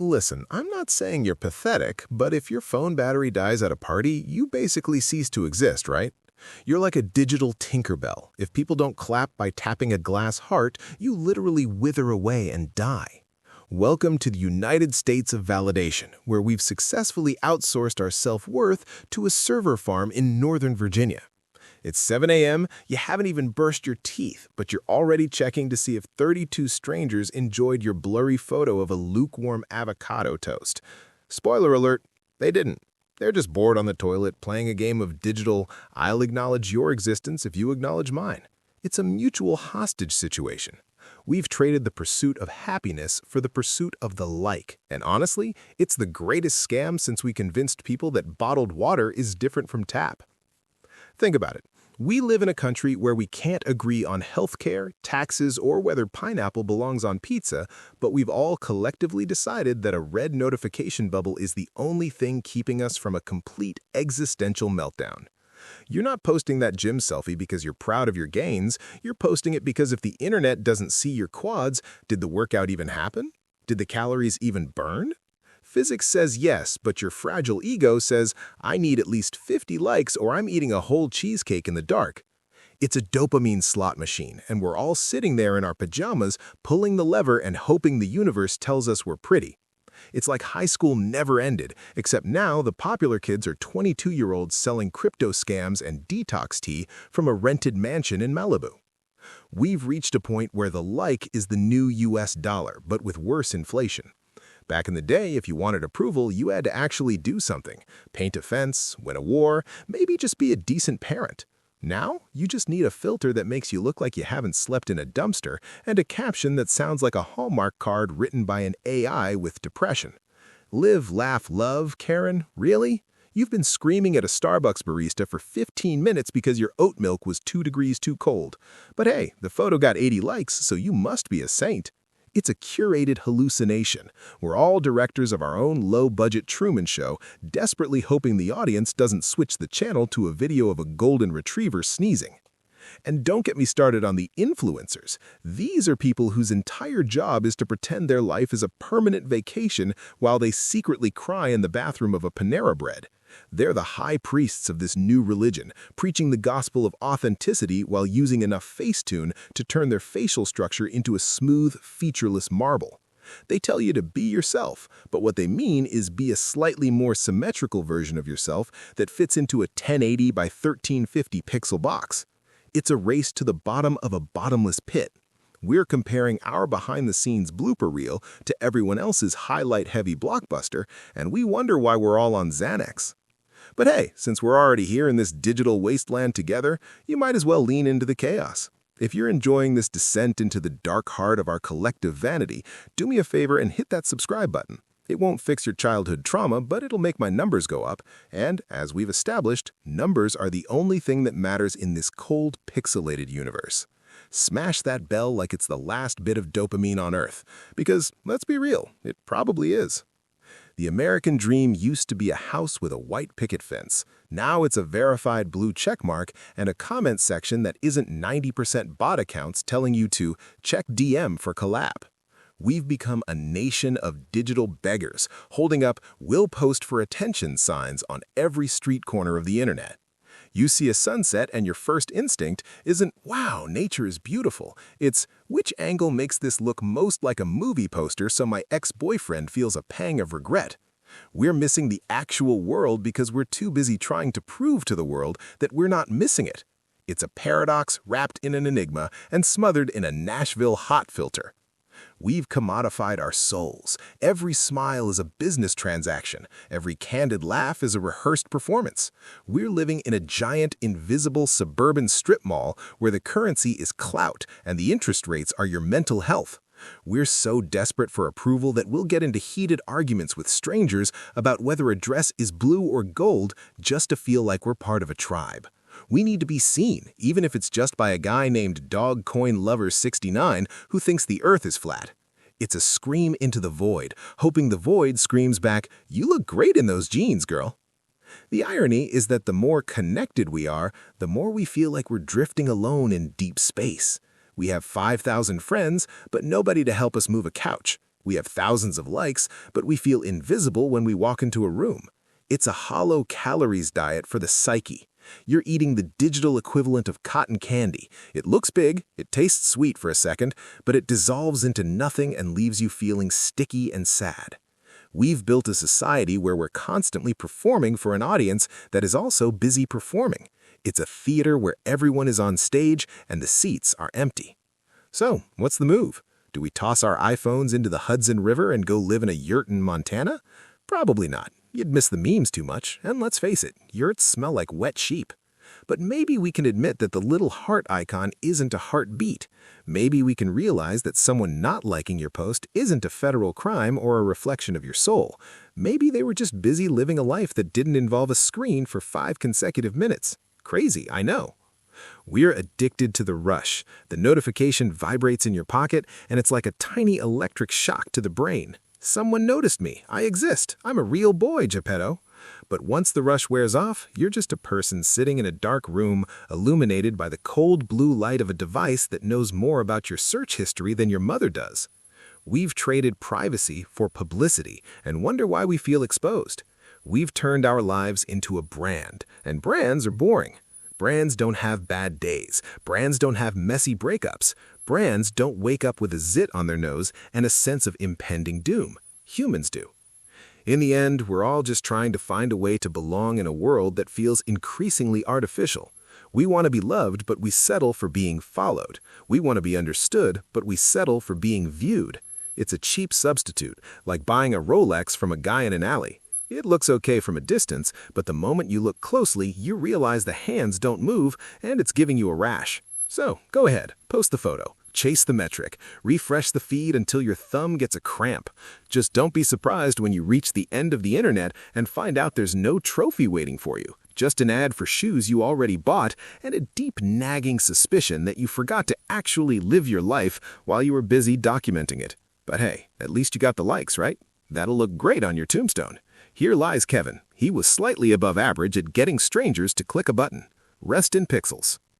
Listen, I'm not saying you're pathetic, but if your phone battery dies at a party, you basically cease to exist, right? You're like a digital Tinkerbell. If people don't clap by tapping a glass heart, you literally wither away and die. Welcome to the United States of Validation, where we've successfully outsourced our self-worth to a server farm in Northern Virginia. It's 7 a.m., you haven't even brushed your teeth, but you're already checking to see if 32 strangers enjoyed your blurry photo of a lukewarm avocado toast. Spoiler alert, they didn't. They're just bored on the toilet playing a game of digital, I'll acknowledge your existence if you acknowledge mine. It's a mutual hostage situation. We've traded the pursuit of happiness for the pursuit of the like, and honestly, it's the greatest scam since we convinced people that bottled water is different from tap. Think about it. We live in a country where we can't agree on healthcare, taxes, or whether pineapple belongs on pizza, but we've all collectively decided that a red notification bubble is the only thing keeping us from a complete existential meltdown. You're not posting that gym selfie because you're proud of your gains, you're posting it because if the internet doesn't see your quads, did the workout even happen? Did the calories even burn? Physics says yes, but your fragile ego says, I need at least 50 likes or I'm eating a whole cheesecake in the dark. It's a dopamine slot machine, and we're all sitting there in our pajamas, pulling the lever and hoping the universe tells us we're pretty. It's like high school never ended, except now the popular kids are 22-year-olds selling crypto scams and detox tea from a rented mansion in Malibu. We've reached a point where the like is the new US dollar, but with worse inflation. Back in the day, if you wanted approval, you had to actually do something. Paint a fence, win a war, maybe just be a decent parent. Now, you just need a filter that makes you look like you haven't slept in a dumpster and a caption that sounds like a Hallmark card written by an AI with depression. Live, laugh, love, Karen? Really? You've been screaming at a Starbucks barista for 15 minutes because your oat milk was 2 degrees too cold. But hey, the photo got 80 likes, so you must be a saint. It's a curated hallucination. We're all directors of our own low-budget Truman Show, desperately hoping the audience doesn't switch the channel to a video of a golden retriever sneezing. And don't get me started on the influencers. These are people whose entire job is to pretend their life is a permanent vacation while they secretly cry in the bathroom of a Panera Bread. They're the high priests of this new religion, preaching the gospel of authenticity while using enough Facetune to turn their facial structure into a smooth, featureless marble. They tell you to be yourself, but what they mean is be a slightly more symmetrical version of yourself that fits into a 1080 by 1350 pixel box. It's a race to the bottom of a bottomless pit. We're comparing our behind-the-scenes blooper reel to everyone else's highlight-heavy blockbuster, and we wonder why we're all on Xanax. But hey, since we're already here in this digital wasteland together, you might as well lean into the chaos. If you're enjoying this descent into the dark heart of our collective vanity, do me a favor and hit that subscribe button. It won't fix your childhood trauma, but it'll make my numbers go up, and, as we've established, numbers are the only thing that matters in this cold, pixelated universe. Smash that bell like it's the last bit of dopamine on Earth, because, let's be real, it probably is. The American dream used to be a house with a white picket fence. Now it's a verified blue checkmark and a comment section that isn't 90% bot accounts telling you to check DM for collab. We've become a nation of digital beggars, holding up "will post for attention" signs on every street corner of the internet. You see a sunset and your first instinct isn't, wow, nature is beautiful. It's, which angle makes this look most like a movie poster so my ex-boyfriend feels a pang of regret? We're missing the actual world because we're too busy trying to prove to the world that we're not missing it. It's a paradox wrapped in an enigma and smothered in a Nashville hot filter. We've commodified our souls. Every smile is a business transaction. Every candid laugh is a rehearsed performance. We're living in a giant, invisible suburban strip mall where the currency is clout and the interest rates are your mental health. We're so desperate for approval that we'll get into heated arguments with strangers about whether a dress is blue or gold just to feel like we're part of a tribe. We need to be seen, even if it's just by a guy named DogCoinLover69 who thinks the earth is flat. It's a scream into the void, hoping the void screams back, "You look great in those jeans, girl." The irony is that the more connected we are, the more we feel like we're drifting alone in deep space. We have 5,000 friends, but nobody to help us move a couch. We have thousands of likes, but we feel invisible when we walk into a room. It's a hollow calories diet for the psyche. You're eating the digital equivalent of cotton candy. It looks big, it tastes sweet for a second, but it dissolves into nothing and leaves you feeling sticky and sad. We've built a society where we're constantly performing for an audience that is also busy performing. It's a theater where everyone is on stage and the seats are empty. So, what's the move? Do we toss our iPhones into the Hudson River and go live in a yurt in Montana? Probably not. You'd miss the memes too much, and let's face it, yurts smell like wet sheep. But maybe we can admit that the little heart icon isn't a heartbeat. Maybe we can realize that someone not liking your post isn't a federal crime or a reflection of your soul. Maybe they were just busy living a life that didn't involve a screen for 5 consecutive minutes. Crazy, I know. We're addicted to the rush. The notification vibrates in your pocket, and it's like a tiny electric shock to the brain. Someone noticed me. I exist. I'm a real boy, Geppetto. But once the rush wears off, you're just a person sitting in a dark room, illuminated by the cold blue light of a device that knows more about your search history than your mother does. We've traded privacy for publicity and wonder why we feel exposed. We've turned our lives into a brand, and brands are boring. Brands don't have bad days. Brands don't have messy breakups. Brands don't wake up with a zit on their nose and a sense of impending doom. Humans do. In the end, we're all just trying to find a way to belong in a world that feels increasingly artificial. We want to be loved, but we settle for being followed. We want to be understood, but we settle for being viewed. It's a cheap substitute, like buying a Rolex from a guy in an alley. It looks okay from a distance, but the moment you look closely, you realize the hands don't move and it's giving you a rash. So, go ahead, post the photo, chase the metric, refresh the feed until your thumb gets a cramp. Just don't be surprised when you reach the end of the internet and find out there's no trophy waiting for you. Just an ad for shoes you already bought and a deep nagging suspicion that you forgot to actually live your life while you were busy documenting it. But hey, at least you got the likes, right? That'll look great on your tombstone. Here lies Kevin. He was slightly above average at getting strangers to click a button. Rest in pixels.